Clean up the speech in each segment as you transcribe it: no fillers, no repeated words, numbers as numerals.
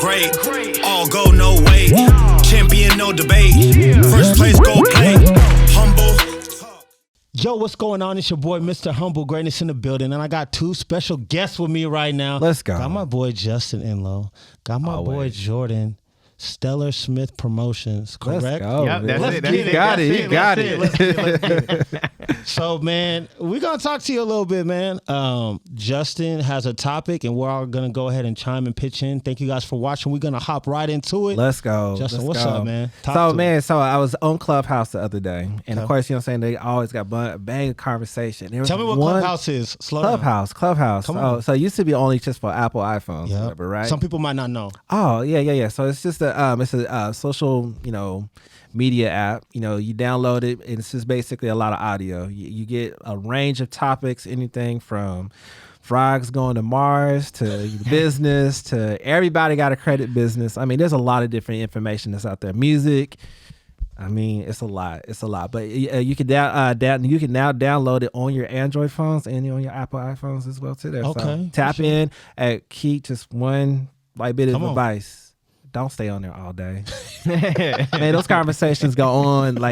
great. All go, no wait. Champion, no debate. First place, go play. Humble. Yo, what's going on? It's your boy, Mr. Humble Greatness in the building, and I got two special guests with me right now. Let's go. Got my boy Justin Inlow. Got my boy Jordan. Stellar Smith Promotions, correct? Let's go. Yep, that's Let's it. get it. You got it. You got it. Let's get it. So, man, we're going to talk to you a little bit, man. Justin has a topic, and we're all going to go ahead and chime and pitch in. Thank you guys for watching. We're going to hop right into it. Let's go. Justin, Let's what's go. up, man? So I was on Clubhouse the other day, and of course, you know what I'm saying, they always got a bang of conversation. Tell me what Clubhouse is. Slow down. Clubhouse. Come on. So it used to be only just for Apple iPhones, Yep. whatever, right? Some people might not know. Oh, yeah. So it's just a social, media app. You download it, and it's just basically a lot of audio. You get a range of topics, anything from frogs going to Mars to business to everybody got a credit business. I mean, there's a lot of different information that's out there. Music. I mean, it's a lot. But you can now download it on your Android phones and on your Apple iPhones as well too. There. Okay. So tap in at key. Just one bit of Come on. advice. Don't stay on there all day. Man, those conversations go on go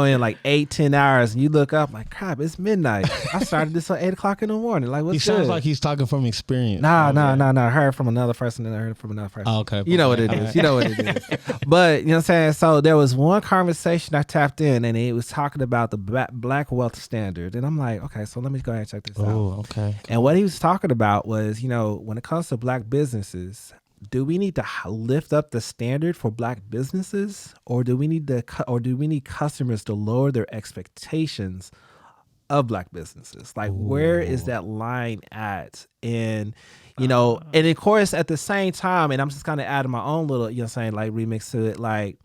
in 8-10 hours, and you look up like, crap, it's midnight. I started this at 8 o'clock in the morning. Like, what's He sounds good? like he's talking from experience. Nah. I heard from another person, and I heard from another person. Oh, okay. You know what it is. You know what it is. But, you know what I'm saying? So there was one conversation I tapped in, and it was talking about the black wealth standard. And I'm like, okay, so let me go ahead and check this out. Oh, okay. And what he was talking about was, when it comes to black businesses, do we need to lift up the standard for black businesses, or do we need customers to lower their expectations of black businesses? Like, where is that line at? And and of course at the same time, and I'm just kind of adding my own little, remix to it. Like,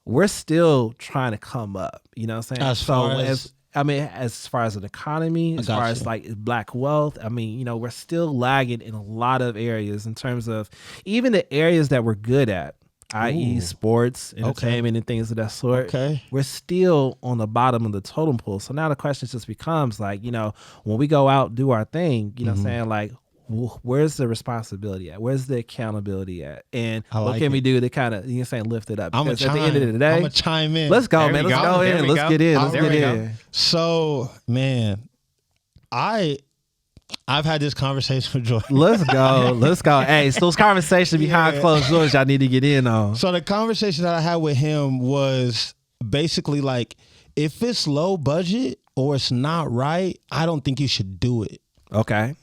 we're still trying to come up. You know what I'm saying? As far as an economy, as far as black wealth, we're still lagging in a lot of areas in terms of even the areas that we're good at, i.e. sports, entertainment, and things of that sort. Okay. We're still on the bottom of the totem pole. So now the question just becomes when we go out, do our thing, what I'm saying? Where's the responsibility at? Where's the accountability at? And what can we do to kind of, lift it up? Because at the end of the day, I'm going to chime in. Let's go, man. Let's go in. Let's get in. Let's get in. So, man, I've had this conversation with Jordan. Let's go. Hey, so those conversations behind closed doors, y'all need to get in on. So the conversation that I had with him was basically if it's low budget or it's not right, I don't think you should do it. Okay.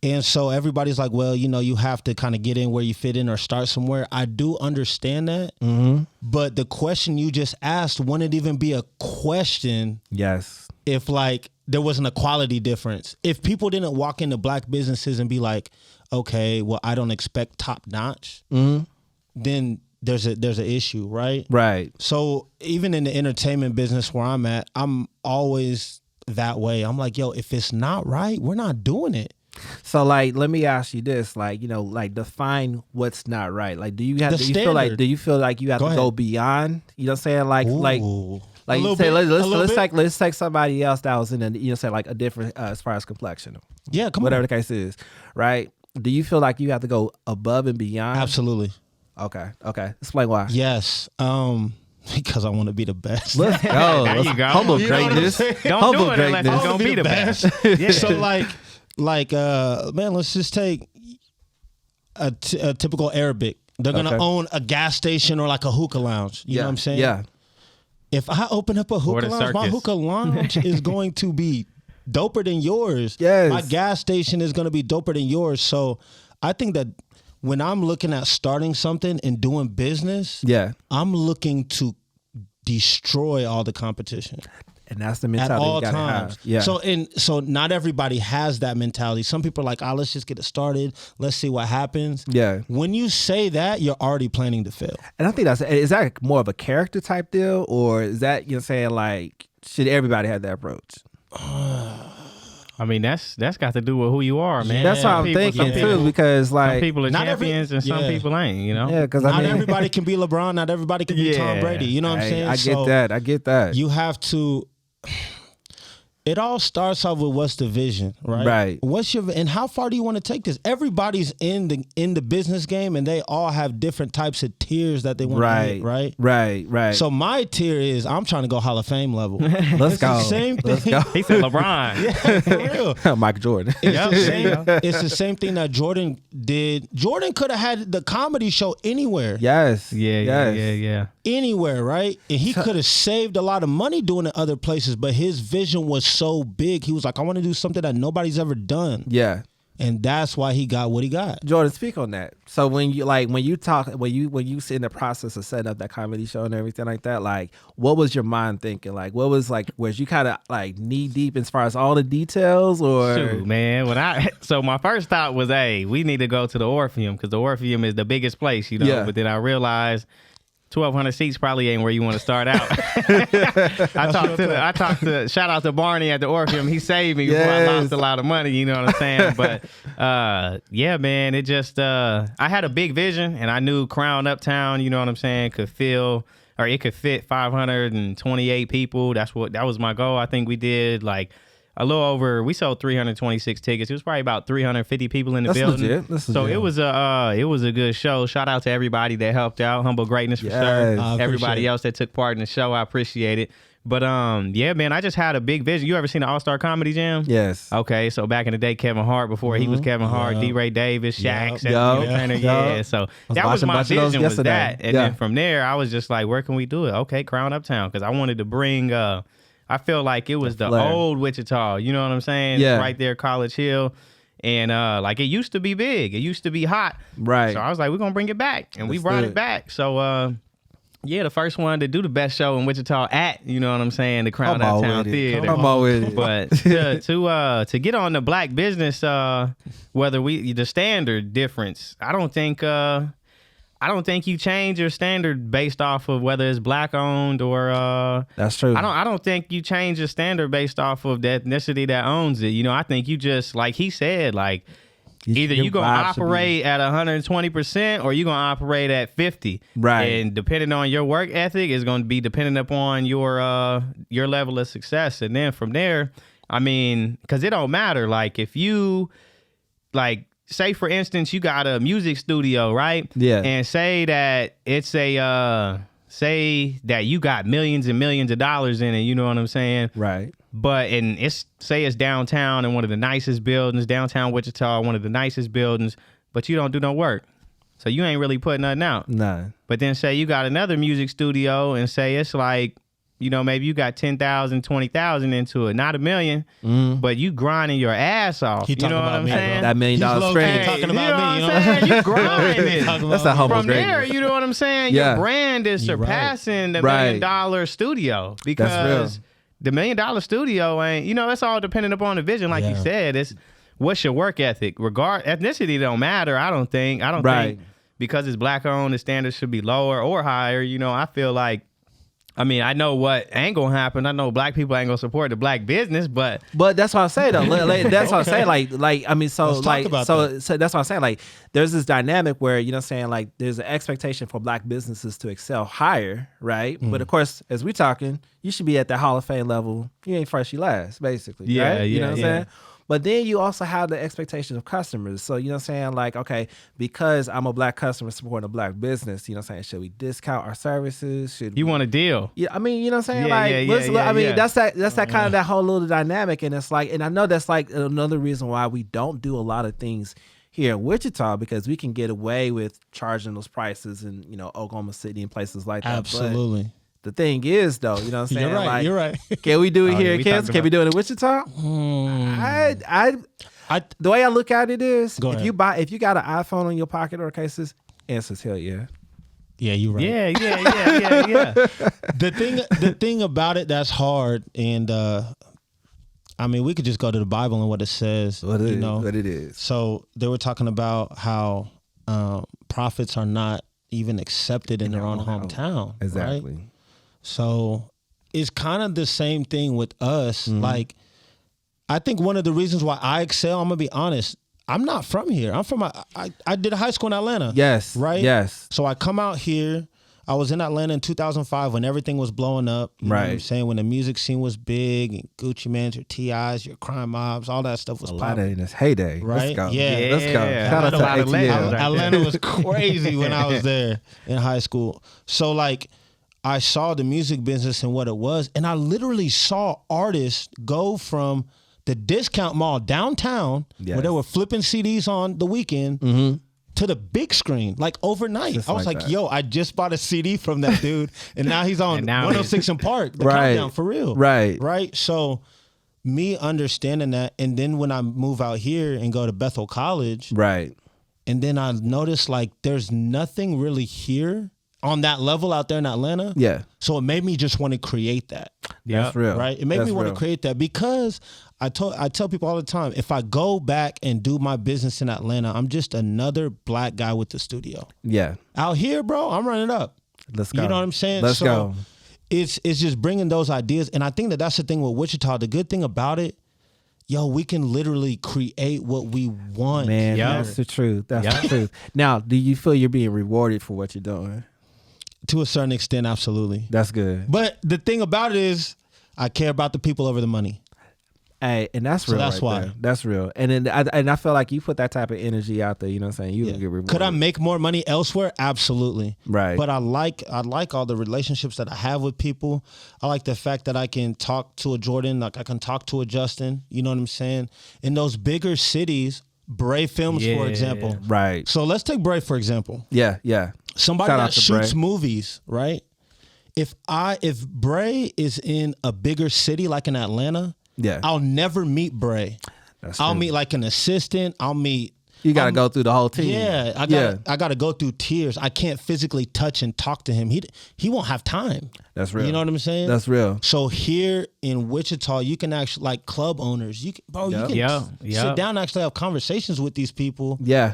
And so everybody's like, well, you have to kind of get in where you fit in or start somewhere. I do understand that. Mm-hmm. But the question you just asked wouldn't even be a question. Yes. If there wasn't a quality difference. If people didn't walk into black businesses and be like, okay, well, I don't expect top notch, then there's an issue, right? Right. So even in the entertainment business where I'm at, I'm always that way. I'm like, yo, if it's not right, we're not doing it. So let me ask you this, define what's not right. Do you feel like you have to go beyond, you know what I'm saying? Let's take somebody else that was in a different as far as complexion. Yeah, come on. Whatever the case is, right? Do you feel like you have to go above and beyond? Absolutely. Okay. Explain why. Yes. Because I want to be the best. Let's go. There you go. Humble greatness. Don't do it unless it's gonna be the best. Yeah. So man, let's just take a typical Arabic. They're gonna own a gas station or a hookah lounge. You know what I'm saying? Yeah. If I open up a hookah lounge, my hookah lounge is going to be doper than yours. Yes. My gas station is going to be doper than yours. So I think that when I'm looking at starting something and doing business, I'm looking to destroy all the competition. And that's the mentality at all you gotta times. have. Yeah. So not everybody has that mentality. Some people are like, let's just get it started. Let's see what happens. Yeah. When you say that, you're already planning to fail. And I think is that more of a character type deal, or is that should everybody have that approach? That's got to do with who you are, man. That's what I'm thinking too, because some people are champions and some people ain't, Yeah, because not everybody can be LeBron, not everybody can be Tom Brady. You know what I'm saying? I get that. You have to. It all starts off with what's the vision, right? Right. What's your and how far do you want to take this? Everybody's in the business game, and they all have different types of tiers that they want to hit, right? Right. So my tier is I'm trying to go Hall of Fame level. Let's go. Same thing. Let's go. He said LeBron. Yeah, for real. Michael Jordan. It's the same thing that Jordan did. Jordan could have had the comedy show anywhere. Yes. Yeah. Anywhere, right? And he could have saved a lot of money doing it other places, but his vision was so big. He was like, I want to do something that nobody's ever done. Yeah. And that's why he got what he got. Jordan, speak on that. So when you sit in the process of setting up that comedy show and everything like that, like what was your mind thinking? Like what was like, was you kind of like knee deep as far as all the details or? Shoot, man. So my first thought was, hey, we need to go to the Orpheum because the Orpheum is the biggest place, you know. Yeah. But then I realized 1,200 seats probably ain't where you want to start out. I talked to shout out to Barney at the Orpheum. He saved me before I lost a lot of money. You know what I'm saying? But yeah, man, it just I had a big vision, and I knew Crown Uptown, you know what I'm saying, it could fit 528 people. That was my goal. I think we did like a little over. We sold 326 tickets. It was probably about 350 people in the building. Legit. So it was a good show. Shout out to everybody that helped out. Humble Greatness for sure. Everybody else that took part in the show, I appreciate it. But yeah, man, I just had a big vision. You ever seen the All-Star Comedy Jam? Yes. Okay, so back in the day, Kevin Hart, before he was Kevin Hart, D. Ray Davis, Shaq, yeah. So that was my vision, was that. And then from there, I was just like, where can we do it? Okay, Crown Uptown, because I wanted to bring I feel like it was the old Wichita, you know what I'm saying? Yeah. Right there, College Hill. And like it used to be big. It used to be hot. Right. So I was like, we're going to bring it back. And we brought it back. So yeah, the first one to do the best show in Wichita at, you know what I'm saying, the Crown Uptown Theater. Come on with it. But to get on the black business, the standard difference, I don't think you change your standard based off of whether it's black owned or that's true. I don't think you change your standard based off of the ethnicity that owns it. You know, I think you just, like he said, like either you're gonna operate at 120% or you're gonna operate at 50. Right. And depending on your work ethic is gonna be dependent upon your level of success. And then from there, I mean, because it don't matter. Like if you say for instance, you got a music studio, right? Yeah. And say that it's say that you got millions and millions of dollars in it, you know what I'm saying? Right. But it's downtown in one of the nicest buildings, downtown Wichita, one of the nicest buildings, but you don't do no work. So you ain't really putting nothing out. Nah. But then say you got another music studio and say it's like, you know, maybe you got 10,000, 20,000 into it, not $1 million, but you grinding your ass off. You know what I'm saying? That $1 million screen. Talking about me, you know what I'm saying? You grinding. That's a humble From there, you know what I'm saying? Yeah. Your brand is surpassing the $1 million studio because the $1 million studio ain't, you know, it's all dependent upon the vision. Like you said, it's what's your work ethic? Ethnicity don't matter, I don't think. I don't think because it's black owned, the standards should be lower or higher. You know, I feel like, I mean, I know what ain't gonna happen. I know black people ain't gonna support the black business, but that's what I'm saying though. That's what I'm saying. Like I mean, so that's what I'm saying. Like, there's this dynamic where, you know what I'm saying, like there's an expectation for black businesses to excel higher, right? But of course, as we talking, you should be at that Hall of Fame level. You ain't first, you last, basically. Right? You know what I'm saying? But then you also have the expectations of customers. So, you know what I'm saying? Like, okay, because I'm a black customer supporting a black business, you know what I'm saying? Should we discount our services? You want a deal? Yeah, I mean, you know what I'm saying? That's that kind of that whole little dynamic. And it's like, and I know that's like another reason why we don't do a lot of things here in Wichita, because we can get away with charging those prices in, you know, Oklahoma City and places like that. Absolutely. But the thing is, though, you know what I'm saying? You're right. Can we do it here in Kansas? Can we do it in Wichita? The way I look at it is, if you got an iPhone in your pocket or cases, answer's hell yeah. Yeah, you're right. Yeah. The thing about it that's hard, and I mean, we could just go to the Bible and what it says. What it is. So they were talking about how prophets are not even accepted in their own hometown. Exactly. Right? So it's kind of the same thing with us. Like, I think one of the reasons why I excel, I'm gonna be honest, I'm not from here. I'm from I did high school in Atlanta. Yes. Right? Yes. So I come out here, I was in Atlanta in 2005 when everything was blowing up. You know what I'm saying? When the music scene was big and Gucci Mane's, your T.I.'s, your Crime Mobs, all that stuff was popping. In its heyday. Right? Let's go. Yeah. Let's go. Shout out to ATL. Atlanta was crazy when I was there in high school. So like I saw the music business and what it was, and I literally saw artists go from the discount mall downtown where they were flipping CDs on the weekend to the big screen, like overnight. Just I was like, yo, I just bought a CD from that dude, and now he's on 106 in Park, the countdown for real. Right. So me understanding that, and then when I move out here and go to Bethel College, and then I noticed like there's nothing really here on that level out there in Atlanta. Yeah. So it made me just want to create that. Yeah. That's real. Right. It made me want to create that because I tell people all the time, if I go back and do my business in Atlanta, I'm just another black guy with the studio. Yeah. Out here, bro, I'm running up. Let's go. You know what I'm saying? Let's go. It's just bringing those ideas. And I think that's the thing with Wichita. The good thing about it, yo, we can literally create what we want. Man, that's the truth. That's the truth. Now, do you feel you're being rewarded for what you're doing? To a certain extent, absolutely. That's good. But the thing about it is, I care about the people over the money. Hey, and that's real. So that's why. There. That's real. And then I feel like you put that type of energy out there. You know what I'm saying? You get rewarded. Could I make more money elsewhere? Absolutely. Right. But I like all the relationships that I have with people. I like the fact that I can talk to a Jordan, like I can talk to a Justin. You know what I'm saying? In those bigger cities, Bray Films, for example. Right. So let's take Bray for example. Yeah. Somebody that shoots movies, right? If Bray is in a bigger city like in Atlanta, I'll never meet Bray. I'll meet like an assistant. I'll meet. You got to go through the whole team. Yeah, I got to go through tiers. I can't physically touch and talk to him. He won't have time. That's real. You know what I'm saying? That's real. So here in Wichita, you can actually, like club owners, you can sit down and actually have conversations with these people. Yeah.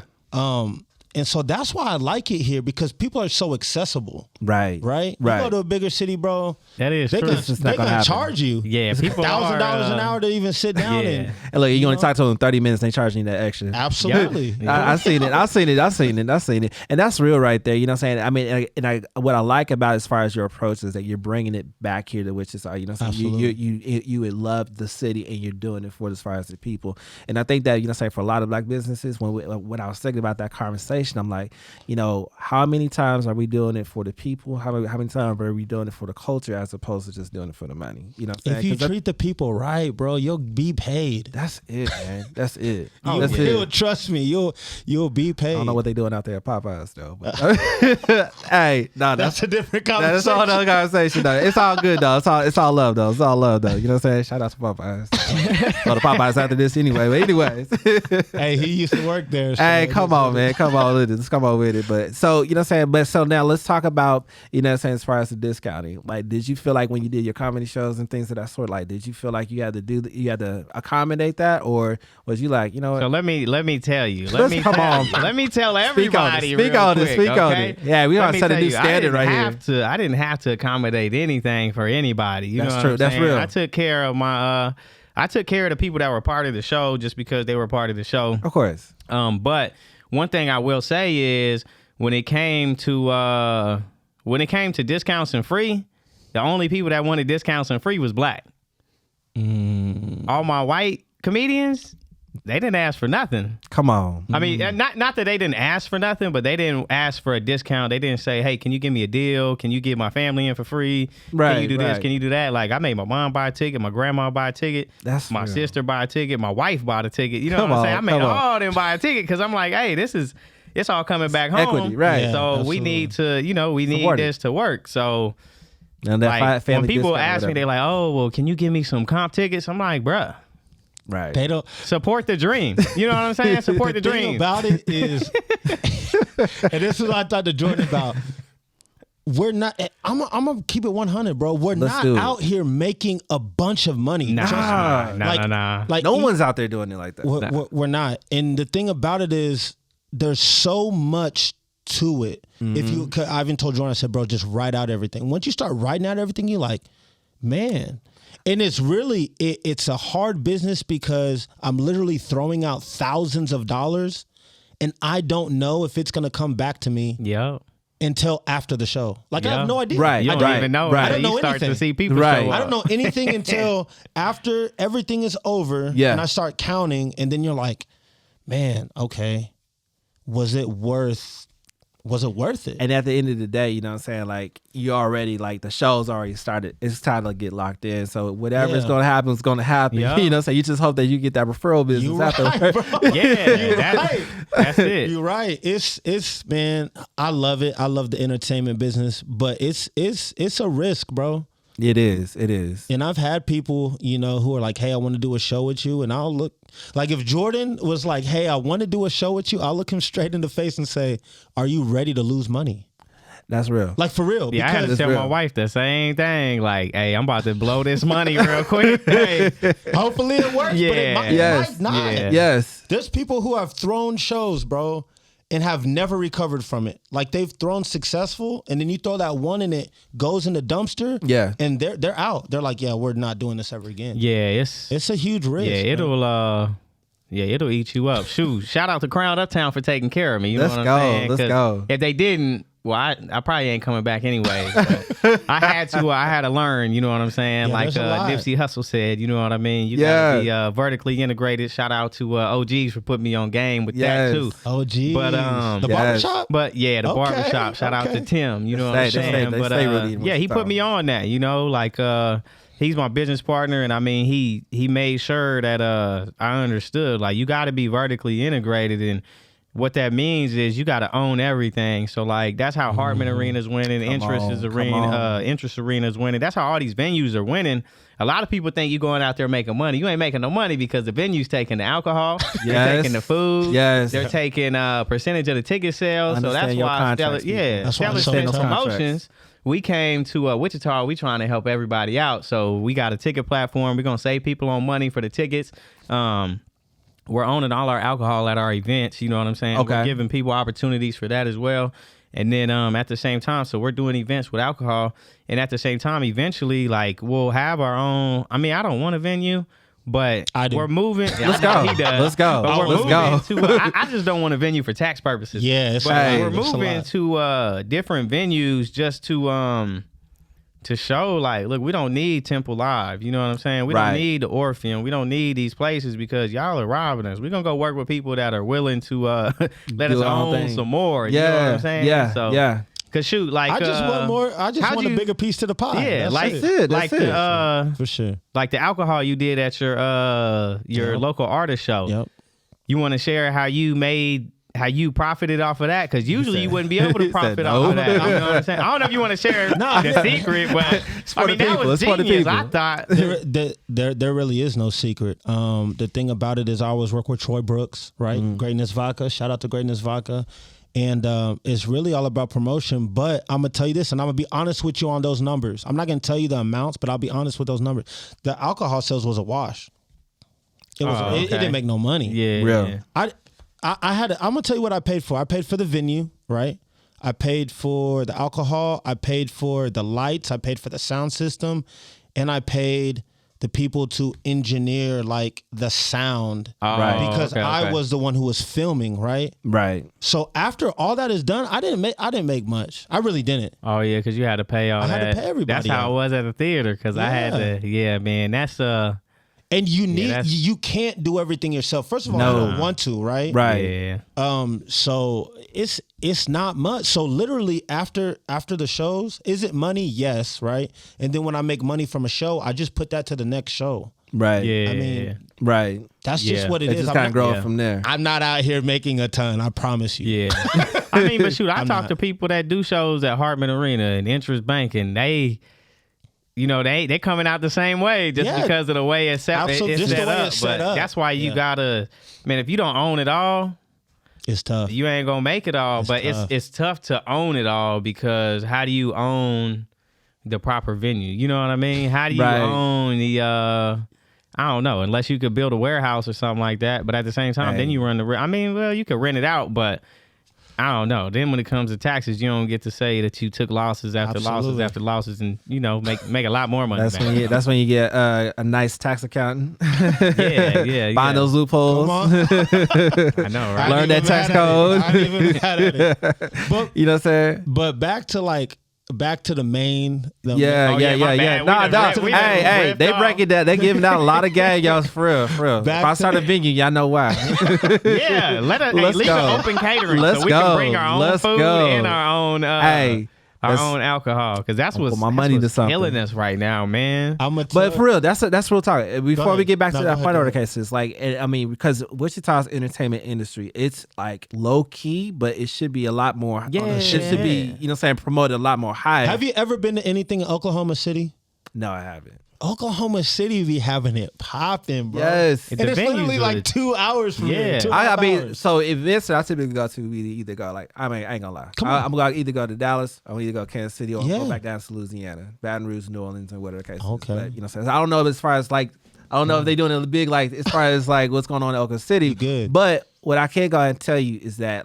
And so that's why I like it here because people are so accessible. Right. You go to a bigger city, bro. That is true. They're going to charge you. Yeah. People $1,000 an hour to even sit down. And look, you only talk to them 30 minutes, they charging you that extra. Absolutely. I seen it. And that's real right there. You know what I'm saying? I mean, what I like about it as far as your approach is that you're bringing it back here to Wichita. You know what I'm saying? You would love the city and you're doing it for as far as the people. And I think that, you know what I'm saying, for a lot of black businesses, when I was thinking about that conversation, I'm like, you know, how many times are we doing it for the people? How many times are we doing it for the culture as opposed to just doing it for the money? You know what I'm saying? If you treat the people right, bro, you'll be paid. That's it, man. That's it. Trust me, you'll be paid. I don't know what they doing out there at Popeyes though. But hey, no, that's a different conversation. That's all another conversation though. It's all good though. It's all love though. It's all love though. You know what I'm saying? Shout out to Popeyes. Go to Popeyes after this anyway. But anyways. Hey, he used to work there. So hey, come on, man. Come on with it. Let's come on with it. But so, you know what I'm saying? But so now let's talk about, you know what I'm saying, as far as the discounting. Like, did you feel like when you did your comedy shows and things of that sort, like, did you feel like you had to accommodate that, or was you like, you know what? So let me tell you. Let me tell everybody. Speak on it. Yeah, we gotta set a new standard right here. I didn't have to accommodate anything for anybody. You know what true. I'm That's saying? real. I took care of the people that were part of the show just because they were part of the show. Of course. But one thing I will say is when it came to discounts and free, the only people that wanted discounts and free was black. All my white comedians, they didn't ask for nothing. Come on. I mean, not that they didn't ask for nothing, but they didn't ask for a discount. They didn't say, hey, can you give me a deal? Can you get my family in for free? Right, can you do this? Can you do that? Like, I made my mom buy a ticket, my grandma buy a ticket, my sister buy a ticket, my wife bought a ticket. You know what I'm saying? I made all of them buy a ticket because I'm like, hey, it's all coming back home. Equity, right. Yeah, so absolutely. We need to, we need this to work. So and that when people ask me, they're like, oh, well, can you give me some comp tickets? I'm like, bruh. Right. They don't support the dream. You know what I'm saying? Support the dream. The thing about it is, and this is what I thought to Jordan about. We're not. I'm gonna keep it 100, bro. We're not out here making a bunch of money. Nah. Like no one's out there doing it like that. We're not. And the thing about it is, there's so much to it. If I even told Jordan, I said, bro, just write out everything. Once you start writing out everything, you're like, man. And it's really, it's a hard business because I'm literally throwing out thousands of dollars and I don't know if it's going to come back to me until after the show. Like I have no idea. Right. You don't even know. I don't know you start anything. to see people show up. I don't know anything until after everything is over. Yeah. And I start counting, and then you're like, man, okay, was it worth it? And at the end of the day, you know what I'm saying? Like, you already, like, the show's already started. It's time to get locked in. So whatever's going to happen is going to happen. Yeah. You know, so you just hope that you get that referral business after. That's it. You're right. It's man, I love it. I love the entertainment business, but it's a risk, bro. It is. And I've had people, you know, who are like, hey, I want to do a show with you. And I'll look, like if Jordan was like, hey, I want to do a show with you, I'll look him straight in the face and say, are you ready to lose money? That's real. Like for real. Yeah, I had to tell my wife the same thing. Like, hey, I'm about to blow this money real quick. Hey, hopefully it works. Yeah. But it might not. Yeah. Yes. There's people who have thrown shows, bro, and have never recovered from it. Like they've thrown successful, and then you throw that one and it goes in the dumpster. Yeah. And they're out. They're like, yeah, we're not doing this ever again. Yeah, it's a huge risk. Yeah, it'll eat you up. Shoot, shout out to Crown Uptown for taking care of me. You Let's know what I'm saying? Let's go. If they didn't, well, I probably ain't coming back anyway. But I had to learn. You know what I'm saying? Yeah, like Nipsey Hussle said. You know what I mean? You gotta be vertically integrated. Shout out to OGs for putting me on game with that too. OGs. But the barbershop. But yeah, the barbershop. Shout out to Tim. You know what I'm saying? But yeah, he put me on that. You know, like he's my business partner, and I mean he made sure that I understood, like, you got to be vertically integrated, and what that means is you got to own everything. So like that's how Hartman Arena's winning, Interest Arena's winning. That's how all these venues are winning. A lot of people think you going out there making money. You ain't making no money because the venue's taking the alcohol, they're taking the food, they're taking a percentage of the ticket sales. So that's why Stellar Promotions. We came to Wichita. We trying to help everybody out. So we got a ticket platform. We're gonna save people on money for the tickets. We're owning all our alcohol at our events. You know what I'm saying? Okay. We're giving people opportunities for that as well. And then at the same time, so we're doing events with alcohol. And at the same time, eventually, like, we'll have our own. I mean, I don't want a venue, but we're moving. Let's go. Let's go. But Let's go. I just don't want a venue for tax purposes. Yeah, we're moving to different venues just to show, like, look, we don't need Temple Live. You know what I'm saying? We don't need the Orpheum. We don't need these places because y'all are robbing us. We're going to go work with people that are willing to let us own some more. You know what I'm saying? Yeah, so, yeah. Cause shoot, like I just want more. I just want a bigger piece to the pie. Yeah, that's it. Like the for sure. Like the alcohol you did at your local artist show. Yep. You want to share how you profited off of that? Because usually you wouldn't be able to profit off of that. You know what I'm saying? I don't know if you want to share the secret, but I mean that was genius. I thought there really is no secret. The thing about it is I always work with Troy Brooks, right? Greatness Vodka. Shout out to Greatness Vodka. And it's really all about promotion. But I'm going to tell you this, and I'm going to be honest with you on those numbers. I'm not going to tell you the amounts, but I'll be honest with those numbers. The alcohol sales was a wash. It didn't make no money. Yeah. Real. I'm going to tell you what I paid for. I paid for the venue, right? I paid for the alcohol. I paid for the lights. I paid for the sound system. And I paid the people to engineer like the sound, because I was the one who was filming, right? So after all that is done, I didn't make much. I really didn't. Oh yeah, because you had to pay all that. I had to pay everybody. That's how it was at the theater. Because I had to. Yeah, man. That's And you can't do everything yourself. First of all, you don't want to, right? Right. Yeah. So it's not much. So literally after the shows, is it money? Yes, right. And then when I make money from a show, I just put that to the next show. Right. Yeah. I mean, right. That's just what it is. Just kind of growing from there. I'm not out here making a ton. I promise you. Yeah. I mean, but shoot, I talk to people that do shows at Hartman Arena and Interest Bank, and they. You know, they coming out the same way just because of the way it's set, set up. That's why you gotta, man, if you don't own it all, it's tough. You ain't gonna make it all. It's tough to own it all, because how do you own the proper venue? You know what I mean? How do you own the I don't know, unless you could build a warehouse or something like that. But at the same time, then you run the you could rent it out, but I don't know. Then when it comes to taxes, you don't get to say that you took losses after losses after losses, and make a lot more money. That's when you get a nice tax accountant. yeah. Find those loopholes. I know, right? Learn that tax code. I ain't even mad at it. But, you know what I'm saying? But back to the main. Yeah. Hey, they break it down. They giving out a lot of gang, y'all, for real. If I start a venue, y'all know why. Yeah, let's leave it open catering so we can bring our own food and our own own alcohol, because that's what's killing us right now, man. But for real, that's real talk. Before we get back to that part of the cases, like, I mean, because Wichita's entertainment industry, it's like low key, but it should be a lot more. Yeah, it should be, promoted a lot more high. Have you ever been to anything in Oklahoma City? No, I haven't. Oklahoma City be having it popping, bro. Yes. And it's literally like 2 hours from here. So events that I typically go to, we either go I ain't gonna lie. I'm gonna either go to Dallas, I'm gonna either go to Kansas City, or go back down to Louisiana, Baton Rouge, New Orleans, and whatever the case is. But, so I don't know as far as I don't know if they're doing it big, as far as what's going on in Oklahoma City. Good. But what I can go and tell you is that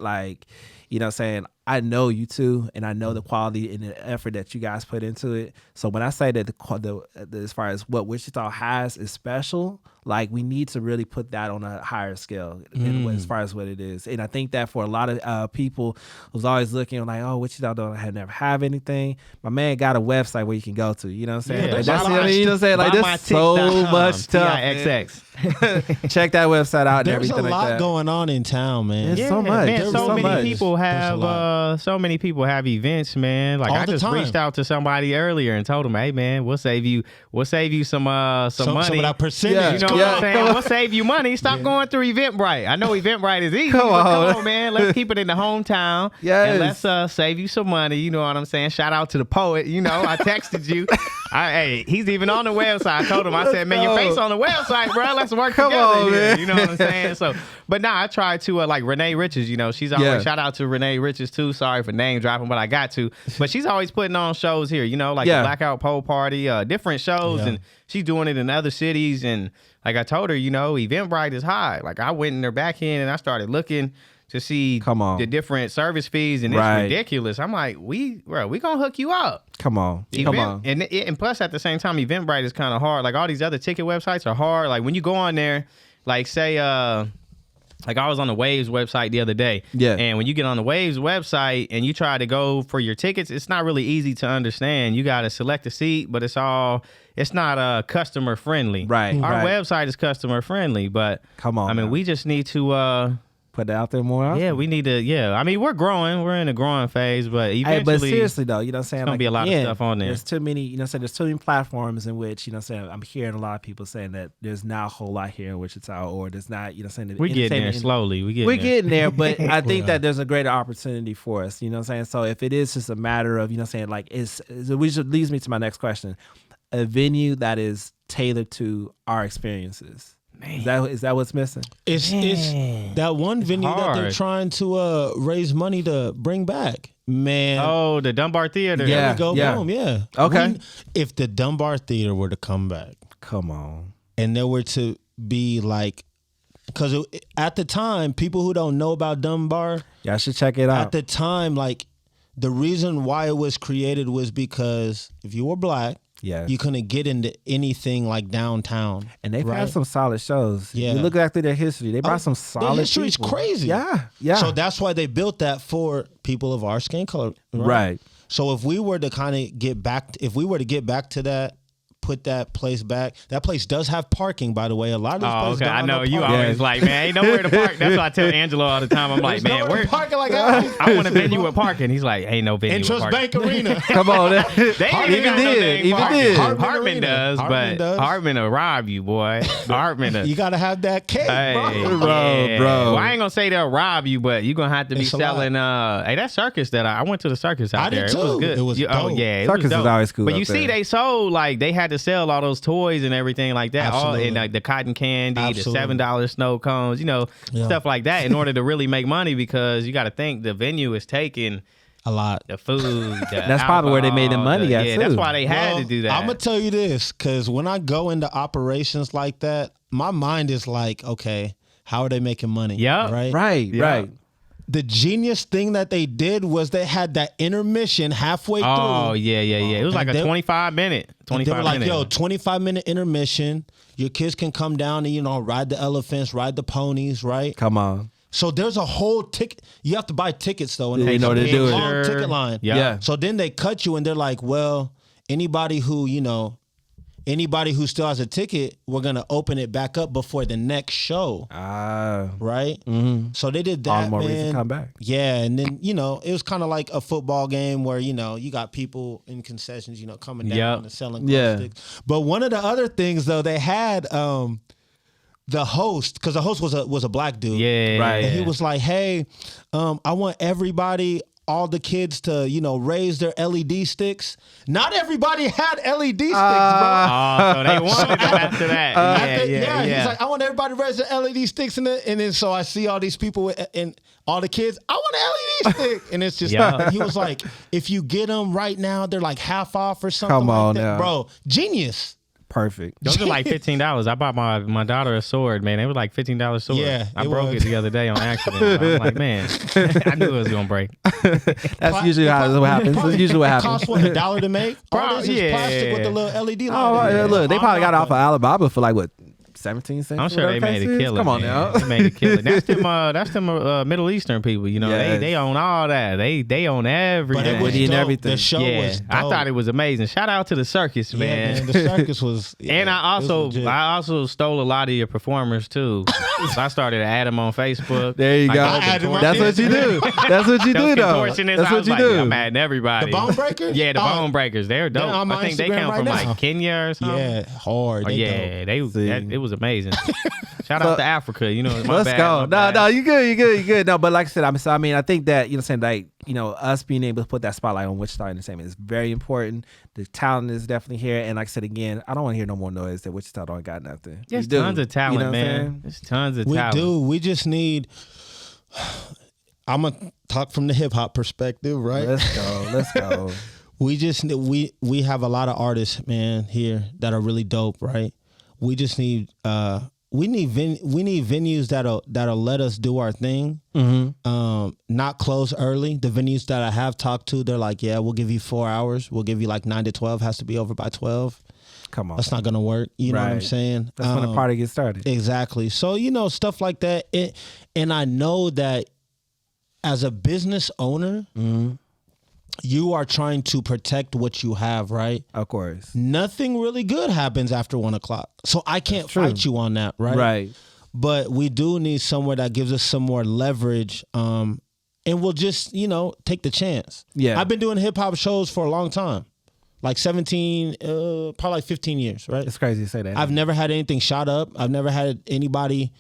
I know you two, and I know the quality and the effort that you guys put into it. So when I say that the as far as what Wichita has is special, we need to really put that on a higher scale as far as what it is. And I think that for a lot of people who's always looking Wichita never have anything. My man got a website where you can go to. You know what I'm saying? Yeah, you know what I'm saying? There's so much stuff. Check that website out. There's and everything a lot going on in town, man. There's so much. Man, so many people have so many people have events, man. I just reached out to somebody earlier and told them, hey man, we'll save you some money. Some of that percentage. You know what I'm saying? We'll save you money. Stop going through Eventbrite. I know Eventbrite is easy. Come on, man. Let's keep it in the hometown. And let's save you some money. You know what I'm saying? Shout out to the poet. I texted you. Hey, he's even on the website. I told him, I said, man, your face on the website, bro. Let's work together here. You know what I'm saying? So, but now I tried to Renee Riches. She's always shout out to Renee Riches too. Sorry for name dropping, but I got to. But she's always putting on shows here. The Blackout Pole Party, different shows, and she's doing it in other cities. And I told her, Eventbrite is high. I went in their back end and I started looking to see the different service fees, and it's ridiculous. I'm like, we gonna hook you up. Come on. And plus at the same time, Eventbrite is kind of hard. All these other ticket websites are hard. When you go on there, say I was on the Waves website the other day. Yeah. And when you get on the Waves website and you try to go for your tickets, it's not really easy to understand. You got to select a seat, but it's not customer friendly. Right. Our website is customer friendly, but come on. We just need to put it out there more often. Yeah, we need to. Yeah, we're growing. We're in a growing phase, but eventually, but seriously though, you know what I'm saying? There's gonna be a lot of stuff on there. There's too many. There's too many platforms in which I'm hearing a lot of people saying that there's not a whole lot here in Wichita, or there's not. We're getting there slowly. We're getting there, but I think that there's a greater opportunity for us. You know what I'm saying? So if it is just a matter of which leads me to my next question, a venue that is tailored to our experiences. Man. Is that what's missing? It's that one venue that they're trying to raise money to bring back. Man. Oh, the Dunbar Theater. There we go. Boom. Yeah. Okay. If the Dunbar Theater were to come back. Come on. And there were to be because at the time, people who don't know about Dunbar. Y'all should check it out. At the time, the reason why it was created was because if you were black, you couldn't get into anything downtown. And they've had some solid shows. Yeah. You look back through their history, they brought some solid Their history's people. Crazy. Yeah. So that's why they built that for people of our skin color. Right. So if we were to get back to that, put that place back. That place does have parking, by the way. A lot of those places don't have no parking. Always man, ain't nowhere to park. That's what I tell Angelo all the time. I'm like, man, where parking I want a venue with parking. He's like, ain't no venue with parking. Interest Bank Arena. Come on. They even did. Hartman does, but Hartman will rob you, boy. Hartman. You got to have that cake, bro. Bro. Well, I ain't going to say they'll rob you, but you're going to have to be selling. Hey, that circus I went to the circus out there. I did too. It was good. It was dope. Oh, yeah. Circus is always cool. But you see, they sold, they had to sell all those toys and everything like that. Absolutely. All in the cotton candy, the $7 snow cones, stuff like that in order to really make money, because you got to think the venue is taking a lot. The food. That's probably where they made the money at, too. That's why they had to do that. I'm going to tell you this, because when I go into operations like that, my mind is okay, how are they making money? Yeah. Right. Right. the genius thing that they did was they had that intermission halfway through. Oh, yeah. It was like a 25-minute. They were like, 25-minute intermission. Your kids can come down and, ride the elephants, ride the ponies, right? Come on. So there's a whole ticket. You have to buy tickets, though. And they know they do it. Long ticket line. Yeah. So then they cut you, and they're like, well, anybody who still has a ticket, we're going to open it back up before the next show. Right? Mm-hmm. So they did that, all the more reason to come back. Yeah, and then, it was kind of like a football game where, you got people in concessions, coming down and selling glow sticks. But one of the other things, though, they had the host, because the host was a black dude. Yeah. Right. And he was like, hey, I want everybody, all the kids to, raise their LED sticks. Not everybody had LED sticks, bro. Oh, so they wanted them after that. Yeah. He's like, I want everybody to raise their LED sticks. And then so I see all these people and all the kids, I want an LED stick. And it's just, he was like, if you get them right now, they're like half off or something. Come on like that. now. Bro, genius. Perfect. Those are like $15. I bought my daughter a sword, man. They were like $15 sword. Yeah, I broke it the other day on accident. I'm like, man, I knew it was gonna break. That's usually what happens. That's usually what happens. It costs what, $1 to make? All this is plastic with the little LED light. Oh, look, they probably got off of Alibaba for like what? 17 cents. I'm sure they made a killing. Come on man. now. They made a killing. That's them Middle Eastern people, they own all that. They own everything. But it was dope. The show was dope. I thought it was amazing. Shout out to the circus, man. Yeah, man, the circus was and I also stole a lot of your performers too. So I started to add them on Facebook. There you go. That's what you do. That's what you do though. That's what you do. I'm adding everybody. The Bone Breakers? Yeah, the Bone Breakers. They're dope. I think they come from like Kenya or something. Yeah, hard. It was amazing. Shout out to Africa, Let's go. No, you good. No, but like I said, I think that us being able to put that spotlight on Wichita Entertainment is very important. The talent is definitely here, and like I said again, I don't want to hear no more noise that Wichita don't got nothing. There's tons of talent, man. There's tons of talent. We do. We just need. I'm gonna talk from the hip hop perspective, right? Let's go. We just we have a lot of artists, man, here that are really dope, right? We just need we need venues that'll let us do our thing. Mm-hmm. Not close early. The venues that I have talked to, they're like, yeah, we'll give you 4 hours. We'll give you like 9 to 12. Has to be over by 12. Come on, that's not gonna work. You know what I'm saying? That's when the party gets started. Exactly. So stuff like that. And I know that as a business owner. Mm-hmm. You are trying to protect what you have, right? Of course. Nothing really good happens after 1 o'clock. So I can't fight you on that, right? Right. But we do need somewhere that gives us some more leverage. And we'll just, take the chance. Yeah. I've been doing hip hop shows for a long time. Like 17, probably like 15 years, right? It's crazy to say that. I've never had anything shot up. I've never had anybody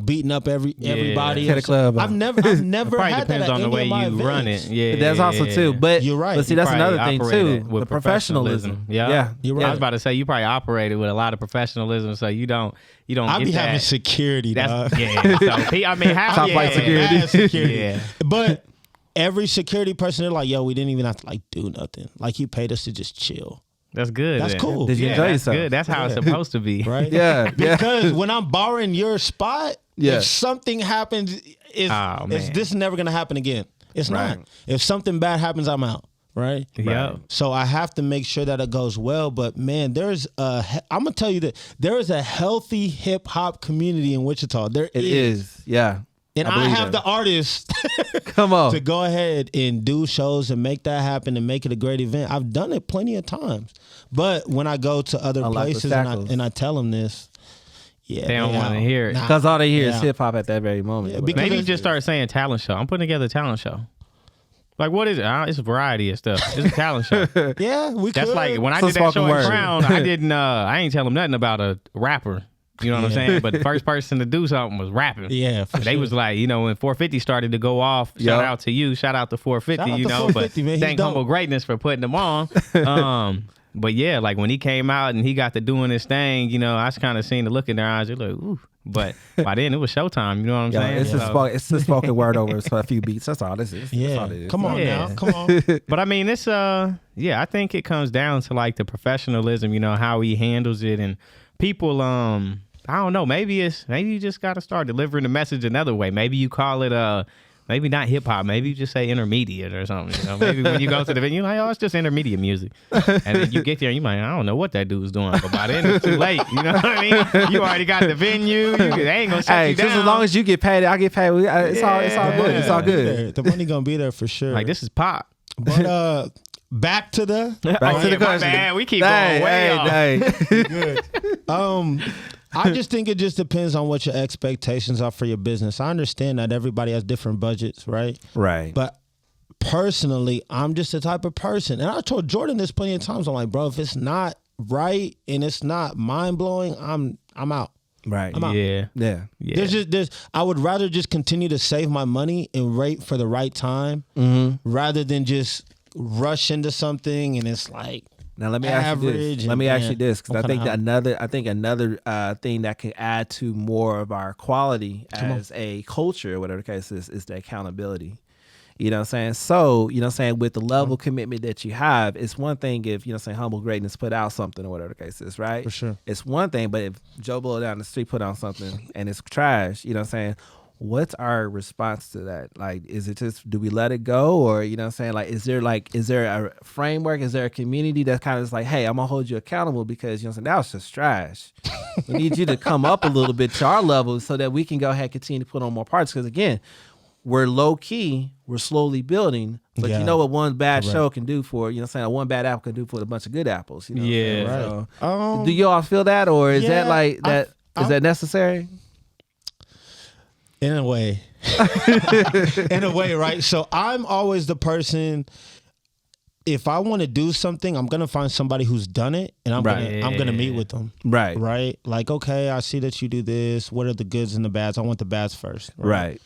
beating up everybody. At a club. I've never had that depends on the way you run it. Yeah, that's also too. But you're right. But see, that's another thing too. With the professionalism. Yeah, you're right. I was about to say you probably operated with a lot of professionalism, so you don't. I be having security. That's, yeah. So I mean, top flight security. Yeah. But every security person, they're like, yo, we didn't even have to do nothing. Like, you paid us to just chill. That's good. That's cool. Did you enjoy yourself? Good. That's how it's supposed to be. Right? Yeah. Because when I'm borrowing your spot, if something happens, this is never going to happen again. It's not. If something bad happens, I'm out. Right? Yeah. So I have to make sure that it goes well. But man, I'm going to tell you that there is a healthy hip hop community in Wichita. It is. Yeah. And I have the artists come on to go ahead and do shows and make that happen and make it a great event. I've done it plenty of times. But when I go to other places and I tell them this, they don't want to hear it. Because all they hear is hip hop at that very moment. Yeah, maybe you just start saying talent show. I'm putting together a talent show. Like, what is it? It's a variety of stuff. It's a talent show. Yeah, we That's could. like when I did that show at Crown, I ain't tell them nothing about a rapper. You know what I'm saying? But the first person to do something was rapping. Yeah, they was like, when 450 started to go off, shout out to you, shout out to 450, shout out to 450, but thank Humble Greatness for putting them on. But yeah, like when he came out and he got to doing his thing, I just kind of seen the look in their eyes. They're like, ooh. But by then it was showtime. You know what I'm saying? It's the spoken word over a few beats. That's all this is. Yeah. That's all it is. Come on now. Come on. But I mean, it's I think it comes down to like the professionalism. How he handles it, and people. I don't know. Maybe you just got to start delivering the message another way. Maybe you call it maybe not hip hop. Maybe you just say intermediate or something. You know, maybe when you go to the venue, you're like, oh, it's just intermediate music. And then you get there and you're like, I don't know what that dude's doing. But by then it's too late. You know what I mean? You already got the venue. They ain't gonna shut you down. As long as you get paid, I get paid. It's all good. It's all good. The money gonna be there for sure. Like, this is pop. But back to the question. Man, we keep going way off. Good. I just think it just depends on what your expectations are for your business. I understand that everybody has different budgets, right? Right. But personally, I'm just the type of person, and I told Jordan this plenty of times. I'm like, bro, if it's not right and it's not mind blowing, I'm out. Right. I'm out. Yeah. I would rather just continue to save my money and wait for the right time, rather than just rush into something and it's like. Now let me ask you this, because I think another thing that can add to more of our quality as a culture, whatever the case is the accountability. You know what I'm saying? So, you know what I'm saying, with the level of commitment that you have, it's one thing if, you know what I'm saying, Humble Greatness put out something or whatever the case is, right? For sure. It's one thing, but if Joe Blow down the street put out something and it's trash, you know what I'm saying, what's our response to that? Like, is it just, do we let it go? Or, you know what I'm saying, is there a framework? Is there a community that's kind of just like, hey, I'm going to hold you accountable because, you know what I'm saying, that was just trash. We need you to come up a little bit to our level so that we can go ahead and continue to put on more parts. Because, again, we're low key, we're slowly building, but you know what one bad show can do for, you know what I'm saying, one bad apple can do for a bunch of good apples. You know what I'm saying? So, do you all feel that, or is that like that? Is that necessary? In a way. Right? So I'm always the person, if I want to do something, I'm going to find somebody who's done it, and I'm going to meet with them. Right. Right? Like, okay, I see that you do this. What are the goods and the bads? I want the bads first. Right.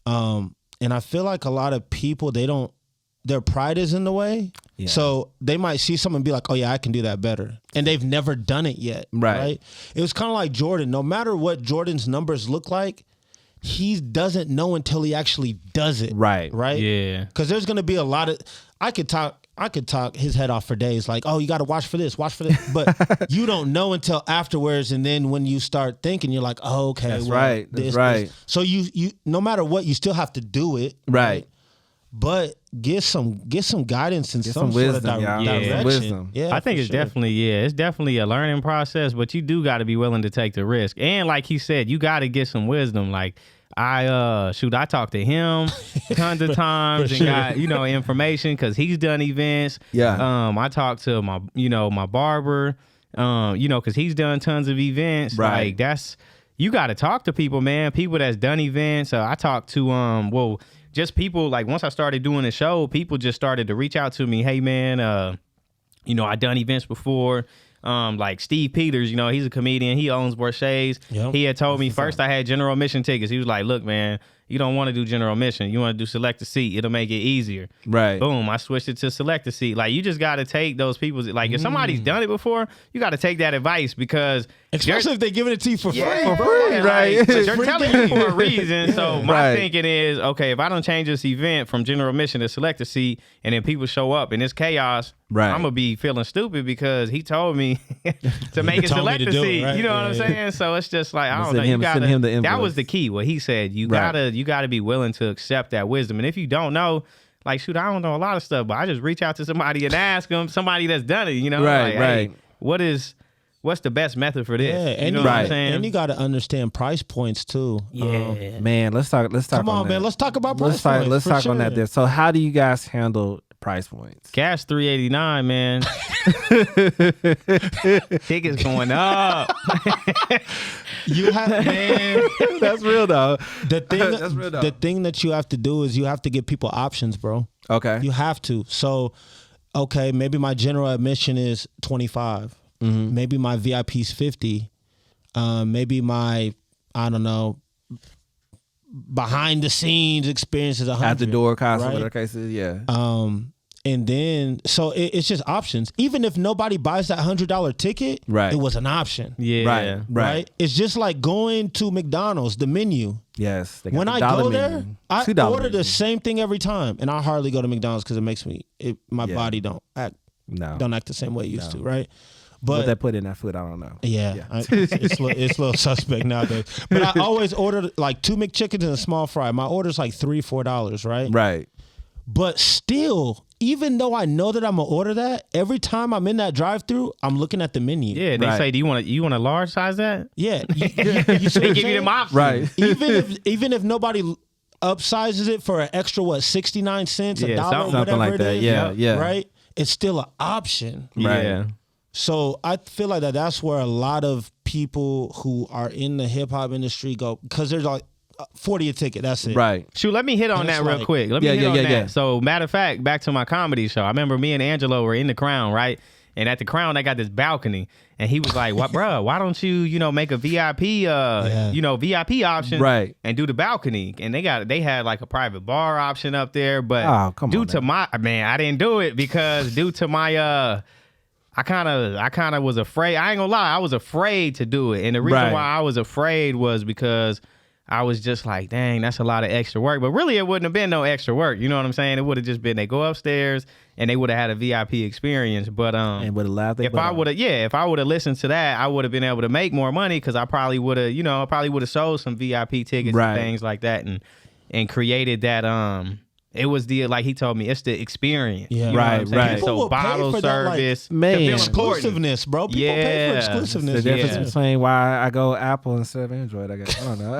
And I feel like a lot of people, their pride is in the way. Yeah. So they might see someone and be like, oh yeah, I can do that better. And they've never done it yet. Right? It was kind of like Jordan. No matter what Jordan's numbers look like, he doesn't know until he actually does it. Right? Yeah. Because there's going to be a lot of, I could talk his head off for days, like, oh, you got to watch for this. But you don't know until afterwards. And then when you start thinking, you're like, oh, okay. That's right. This. So you, no matter what, you still have to do it. Right. But get some guidance and some wisdom, sort of direction. Wisdom. Yeah, I think it's definitely a learning process, but you do got to be willing to take the risk. And like he said, you got to get some wisdom. Like, I talked to him tons of times and got, information because he's done events. Yeah. I talked to my barber, because he's done tons of events. Right. Like, you got to talk to people, man. People that's done events. I talked to, just people, like, once I started doing the show, people just started to reach out to me. Hey, man, I done events before. Like Steve Peters, he's a comedian. He owns Borchet's. Yep. He had told me first I had general admission tickets. He was like, look, man, you don't want to do general admission. You want to do select a seat. It'll make it easier. Right. Boom. I switched it to select a seat. Like, you just got to take those people's, like, if somebody's done it before, you got to take that advice because. Especially if they're giving it to you for free. Right. But you're telling you for a reason. So my thinking is, okay, if I don't change this event from general admission to select a seat and then people show up and it's chaos, I'm going to be feeling stupid because he told me to make it select a seat. Right? You know what I'm saying? So it's just like, I don't know. You gotta, that was the key. What he said, you gotta be willing to accept that wisdom. And if you don't know, like, shoot, I don't know a lot of stuff, but I just reach out to somebody and ask them, somebody that's done it, Like, hey, what's the best method for this? Yeah, and you know what I'm saying? And you got to understand price points too. Yeah, man. Let's talk. Come on, man. Let's talk about price points. Let's talk on that there. So, how do you guys handle price points? Gas $3.89, man. Tickets going up. You have, man. That's real though. The thing that you have to do is you have to give people options, bro. Okay. You have to. So, okay, maybe my general admission is $25. Mm-hmm. Maybe my VIP is $50. Maybe my, I don't know, behind the scenes experience is $100. At the door cost, whatever case is, yeah. And then, so it's just options. Even if nobody buys that $100 ticket, it was an option. Yeah. Right. It's just like going to McDonald's, the menu. Yes. When I go there, I order the same thing every time. And I hardly go to McDonald's because it makes me, my body don't act the same way it used to, right? But what they put in that food, I don't know. Yeah. It's a little suspect nowadays. But I always order like 2 McChickens and a small fry. My order's like $3-4, right? Right. But still, even though I know that I'm gonna order that, every time I'm in that drive-thru, I'm looking at the menu. Yeah, they say, "Do you want a large size that?" Yeah, they give you them options, right? Even if nobody upsizes it for an extra 69 cents, $1, something whatever like it that. is, Yeah, right? It's still an option, right? Yeah. So I feel like that's where a lot of people who are in the hip hop industry go, because there's like $40 a ticket. That's it. Right. Shoot, let me hit on that real quick. Let me hit on that. So, matter of fact, back to my comedy show. I remember me and Angelo were in the Crown, right? And at the Crown, they got this balcony, and he was like, "What, bro? Why don't you, make a VIP, VIP option, right? And do the balcony?" And they had like a private bar option up there, but I didn't do it because due to my I kind of was afraid. I ain't gonna lie, I was afraid to do it, and the reason why I was afraid was because I was just like, dang, that's a lot of extra work. But really, it wouldn't have been no extra work. You know what I'm saying? It would have just been they go upstairs and they would have had a VIP experience. But and would have laughed. If I would have listened to that, I would have been able to make more money because I probably would have, sold some VIP tickets and things like that and created that It was like he told me, it's the experience. Yeah. Right. So bottle service, man, exclusiveness, bro. People pay for exclusiveness. The difference between why I go Apple instead of Android, I guess. I don't know.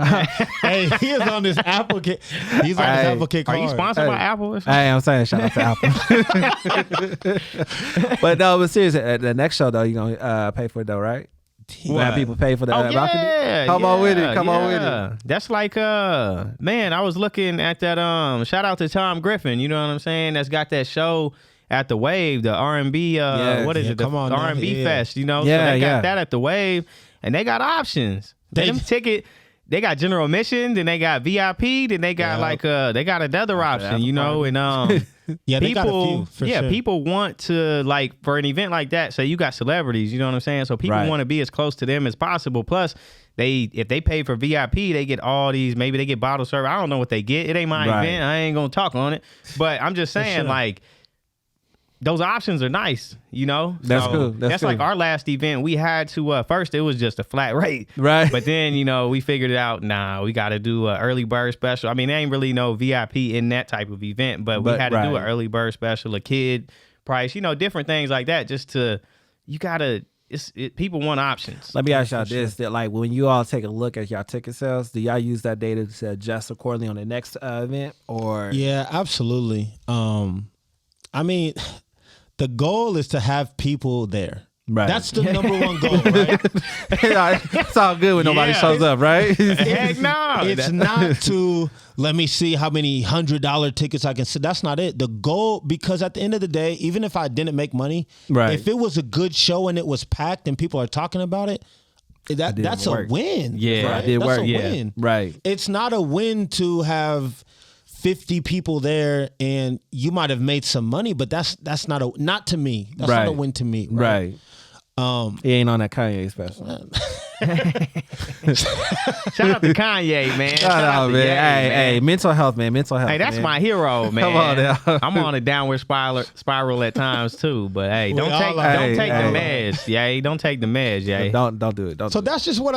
Hey, he is on this Apple kick. He's on this Apple kick. Are you sponsored by Apple? Hey, I'm saying shout out to Apple. But no, but seriously, at the next show though, you gonna pay for it though, right? You have people pay for the balcony? Come on with it. Come on with it. That's like, man, I was looking at that, shout out to Tom Griffin, you know what I'm saying? That's got that show at the Wave, the R&B, what is it? The R&B Fest, you know? Yeah, so they got that at the Wave, and they got options. They got general admission, then they got VIP, then they got they got another option, you know, and yeah, they got a few, for sure. People want to, like, for an event like that, say you got celebrities, you know what I'm saying? So people want to be as close to them as possible. Plus, if they pay for VIP, they get all these, maybe they get bottle service. I don't know what they get. It ain't my event. I ain't going to talk on it. But I'm just saying, like, those options are nice, you know? That's cool. That's cool. like our last event. We had to, first it was just a flat rate. Right. But then, we figured it out, we got to do an early bird special. I mean, there ain't really no VIP in that type of event, but we had to do an early bird special, a kid price, different things like that just to, people want options. Let me ask y'all this, that like when you all take a look at y'all ticket sales, do y'all use that data to adjust accordingly on the next event or? Yeah, absolutely. I mean, the goal is to have people there. Right. That's the number one goal, right? It's all good when nobody shows up, right? Heck no. It's not to let me see how many $100 tickets I can see. That's not it. The goal, because at the end of the day, even if I didn't make money, if it was a good show and it was packed and people are talking about it, that's a win. Yeah, right? it did that's work. a win. Right. It's not a win to have 50 people there and you might have made some money, but that's not to me. That's not a win to me. Right. He ain't on that Kanye special. Shout out to Kanye, man. Shout out, man. Hey, mental health, man. Mental health. Hey, that's my hero, man. Come on now. I'm on a downward spiral at times too, but hey, don't take the meds. Yeah, don't take the meds. Yeah, don't do it. That's just what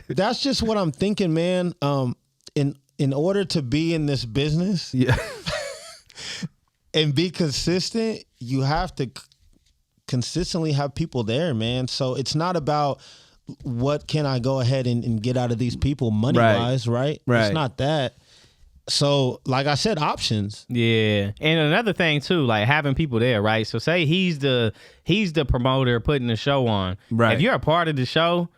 that's just what I'm thinking, man. In order to be in this business, and be consistent, you have to consistently have people there, man. So it's not about what can I go ahead and get out of these people money wise, right? It's not that. So like I said, options. Yeah. And another thing too, like having people there, right? So say he's the promoter putting the show on. Right. If you're a part of the show,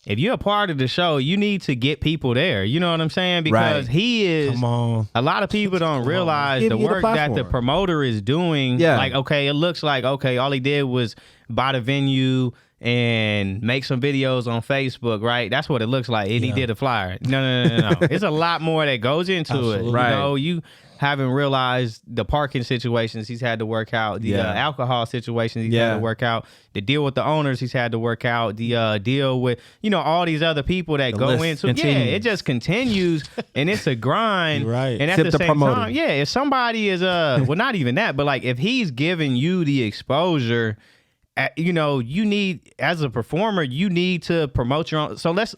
you need to get people there. You know what I'm saying? Because he is. Come on. A lot of people don't realize the work that the promoter is doing. Yeah. Like, okay, it looks like, okay, all he did was buy the venue and make some videos on Facebook, right? That's what it looks like. And he did a flyer. No. It's a lot more that goes into it. Right. You haven't realized the parking situations he's had to work out, the alcohol situations he's had to work out, the deal with the owners he's had to work out, the deal with, all these other people that go into it. Yeah, it just continues and it's a grind. Right. And at the same time, if somebody is, well, not even that, but like if he's giving you the exposure you know, you need, as a performer, you need to promote your own. So let's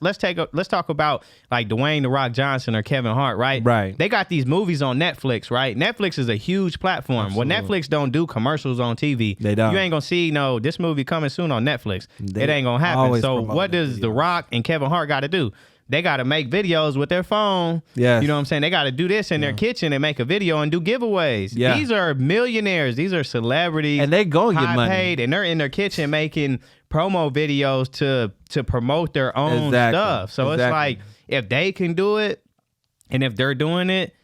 talk about like Dwayne "The Rock" Johnson or Kevin Hart, right? Right. They got these movies on Netflix, right? Netflix is a huge platform. Absolutely. Well, Netflix don't do commercials on TV. They don't. You ain't gonna see this movie coming soon on Netflix. It ain't gonna happen. So what does The Rock and Kevin Hart got to do? They got to make videos with their phone. Yes. You know what I'm saying? They got to do this in their kitchen and make a video and do giveaways. Yeah. These are millionaires. These are celebrities. And they go get money. Paid, and they're in their kitchen making promo videos to promote their own stuff. So it's like, if they can do it, and if they're doing it,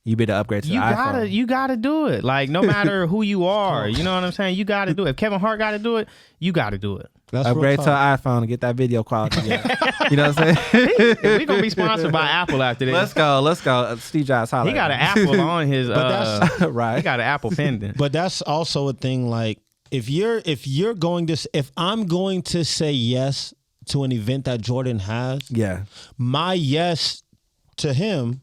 you better upgrade to the iPhone. You gotta do it. Like, no matter who you are, you know what I'm saying? You gotta do it. If Kevin Hart gotta do it, you gotta do it. That's upgrade to an iPhone and get that video quality. You know what I'm saying? We're gonna be sponsored by Apple after this. Let's go. Steve Jobs, holla. He got an Apple on his right. He got an Apple pendant. But that's also a thing, like, if I'm going to say yes to an event that Jordan has, my yes to him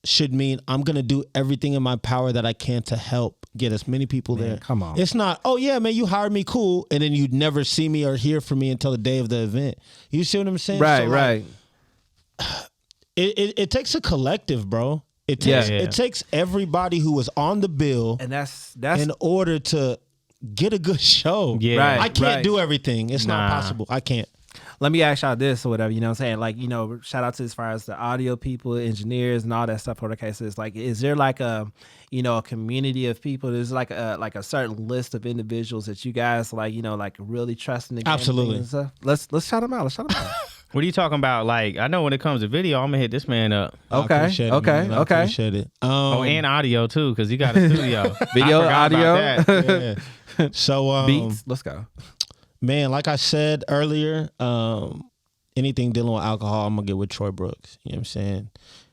should mean I'm gonna do everything in my power that I can to help get as many people there. Come on. It's not, oh yeah, man, you hired me, cool, and then you'd never see me or hear from me until the day of the event. You see what I'm saying? Right, so, like, right. It takes a collective, bro. It takes everybody who was on the bill, and that's in order to get a good show. Yeah. Right, I can't do everything. It's not possible. I can't. Let me ask y'all this or whatever, you know what I'm saying? Like, you know, shout out to as far as the audio people, engineers and all that stuff for the cases. Like, is there like a community of people? There's like a certain list of individuals that you guys like, you know, like really trust in the game. Absolutely. And stuff? Let's shout them out. What are you talking about? Like, I know when it comes to video, I'm gonna hit this man up. Okay. I appreciate it. And audio too, because you got a studio. Video, audio. Yeah. So beats. Let's go. Man, like I said earlier, anything dealing with alcohol, I'm gonna get with Troy Brooks. You know what I'm saying?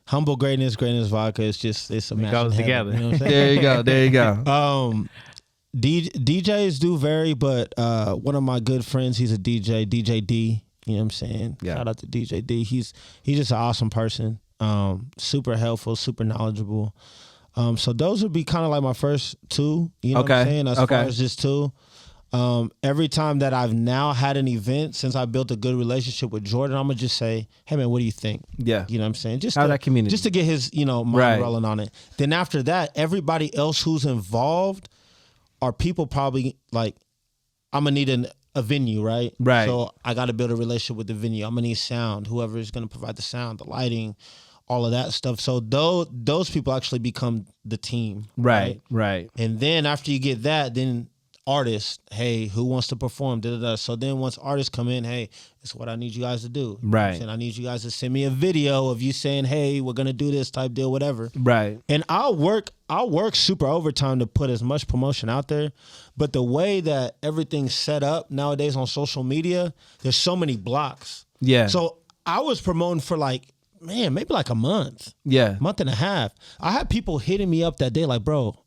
Humble greatness vodka. It's a match. It goes together. You know what I'm saying? There you go. DJs do vary, but one of my good friends, he's a DJ, DJ D. You know what I'm saying? Yeah. Shout out to DJ D. He's just an awesome person. Super helpful, super knowledgeable. So those would be kind of like my first two. You know what I'm saying? As far as just two. Every time that I've now had an event since I built a good relationship with Jordan, I'm gonna just say, hey man, what do you think? Yeah. You know what I'm saying? Just that community. Just to get his, mind rolling on it. Then after that, everybody else who's involved are people probably like, I'm gonna need a venue, right? Right. So I gotta build a relationship with the venue. I'm gonna need sound, whoever is gonna provide the sound, the lighting, all of that stuff. So those people actually become the team. Right. And then after you get that, then artists, hey, who wants to perform? So then once artists come in, hey, it's what I need you guys to do. Right. And I need you guys to send me a video of you saying, hey, we're gonna do this type deal, whatever. Right. And I'll work super overtime to put as much promotion out there. But the way that everything's set up nowadays on social media, there's so many blocks. Yeah. So I was promoting for maybe like a month. Yeah. Month and a half. I had people hitting me up that day like, bro,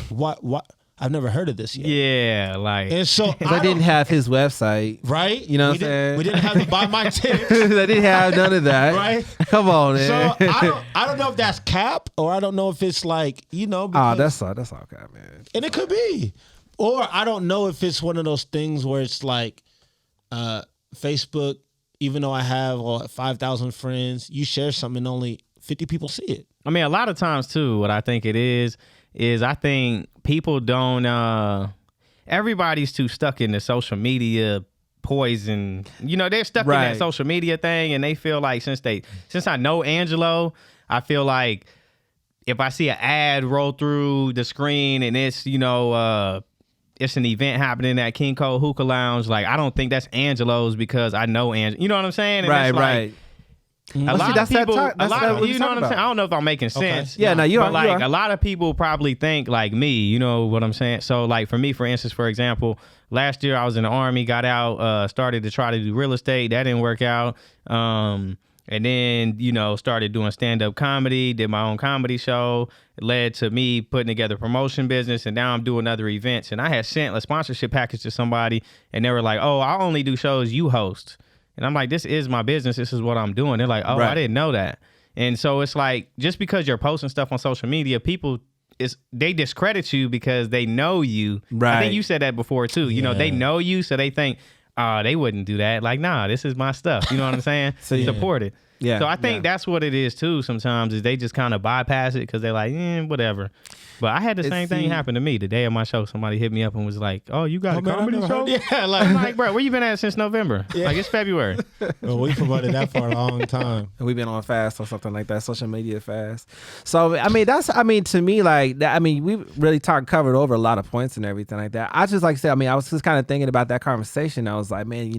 what? I've never heard of this yet. Yeah, like. And so I didn't have his website. Right? You know what I'm saying? We didn't have to buy my tickets. They didn't have none of that. Right? Come on, man. So I don't know if that's cap or I don't know if it's like, that's all cap, man. And it could be. Or I don't know if it's one of those things where it's like Facebook, even though I have 5,000 friends, you share something and only 50 people see it. I mean, a lot of times too, what I think it is I think people don't, everybody's too stuck in the social media poison. They're stuck in that social media thing, and they feel like since I know Angelo, I feel like if I see an ad roll through the screen and it's, it's an event happening at King Cole Hookah Lounge, like, I don't think that's Angelo's because I know Angelo. You know what I'm saying? And right. A lot of people, you know what I'm saying? I don't know if I'm making sense. Yeah, no, you are. But a lot of people probably think like me, you know what I'm saying? So like for me, for instance, for example, last year I was in the Army, got out, started to try to do real estate. That didn't work out. And then, started doing stand-up comedy, did my own comedy show. It led to me putting together a promotion business, and now I'm doing other events. And I had sent a sponsorship package to somebody, and they were like, oh, I only do shows you host. And I'm like, this is my business. This is what I'm doing. They're like, oh, I didn't know that. And so it's like, just because you're posting stuff on social media, people they discredit you because they know you. Right. I think you said that before too. You know, they know you, so they think, they wouldn't do that. Like, nah, this is my stuff. You know what I'm saying? So support it. Yeah. So I think that's what it is too. Sometimes is they just kind of bypass it because they're like, whatever. But I had the same thing happen to me the day of my show. Somebody hit me up and was like, "Oh, you got a comedy show?" Yeah, I'm like, bro, where you been at since November? Yeah. Like, it's February. Well, we promoted that for a long time. And we've been on fast or something like that, social media fast. So I mean, to me, like that. I mean, we really covered over a lot of points and everything like that. I just like I said, I was just kind of thinking about that conversation. I was like, man,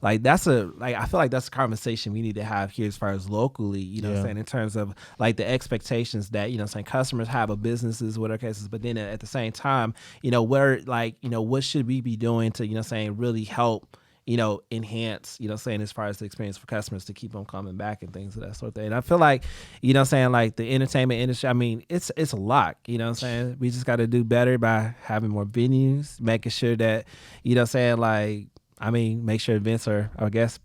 like I feel like that's a conversation we need to have here as far as locally. You know, what I'm saying, in terms of like the expectations that saying customers have of businesses. Whatever cases, but then at the same time, what should we be doing to, saying really help, enhance, saying as far as the experience for customers to keep them coming back and things of that sort of thing. And I feel like, saying like the entertainment industry, I mean, it's a lot, saying we just got to do better by having more venues, making sure that, saying like, make sure events are, I guess,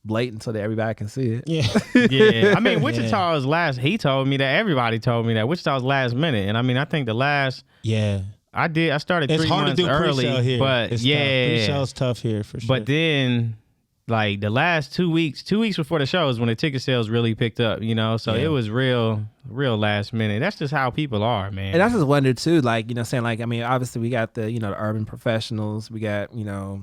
blatant so that everybody can see it. Yeah. I mean, Wichita's he told me that, everybody told me that Wichita's last minute. And I mean, I think the last. Yeah. I started 3 months early. Here. But it's pre-show's tough here for sure. But then like the last 2 weeks before the show is when the ticket sales really picked up, so it was real last minute. That's just how people are, man. And I just wonder too, like, saying like, I mean, obviously we got the, the urban professionals, we got,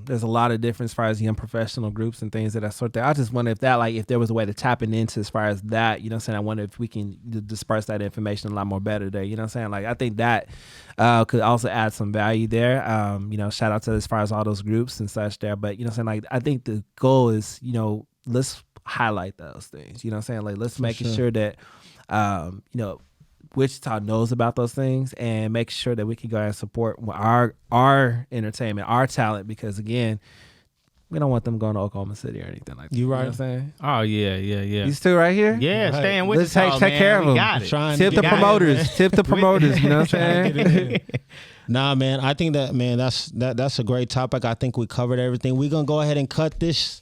there's a lot of different as far as young professional groups and things of that sort. I just wonder if that, like, if there was a way to tap into as far as that, saying I wonder if we can disperse that information a lot more better there, saying like, I think that could also add some value there. Shout out to as far as all those groups and such there, but saying like, I think the goal is, let's highlight those things, saying like, let's make sure that, Wichita knows about those things and make sure that we can go and support our entertainment, our talent, because again, we don't want them going to Oklahoma City or anything like that. You right? You know what I'm saying? Oh yeah. You still right here? Yeah, right. Stay in Wichita. Let's take care of them. Tip the promoters. Tip the promoters. You know what I'm saying? Nah, man. I think that, man, that's a great topic. I think we covered everything. We're gonna go ahead and cut this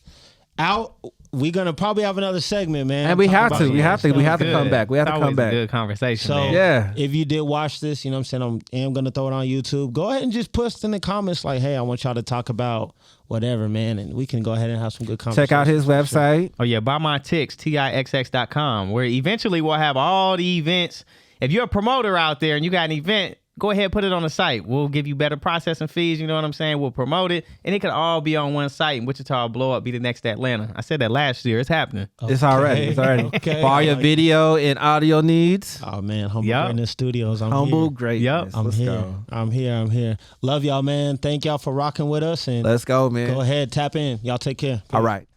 out. We're gonna probably have another segment, man. And we have to. We have to come back. We have to come back. A good conversation. So man. If you did watch this, you know what I'm saying, I am gonna throw it on YouTube. Go ahead and just post in the comments like, hey, I want y'all to talk about whatever, man, and we can go ahead and have some good conversations. Check out his website. Oh yeah, buy my ticks, TIXX.com, where eventually we'll have all the events. If you're a promoter out there and you got an event, go ahead, put it on the site. We'll give you better processing fees. You know what I'm saying? We'll promote it, and it could all be on one site. And Wichita will blow up, be the next Atlanta. I said that last year. It's happening. Okay. It's already. Okay. For all your video and audio needs. Oh man, Humble Greatness Studios. Humble Greatness. Yep. I'm here. Love y'all, man. Thank y'all for rocking with us. And let's go, man. Go ahead, tap in. Y'all take care. Peace. All right.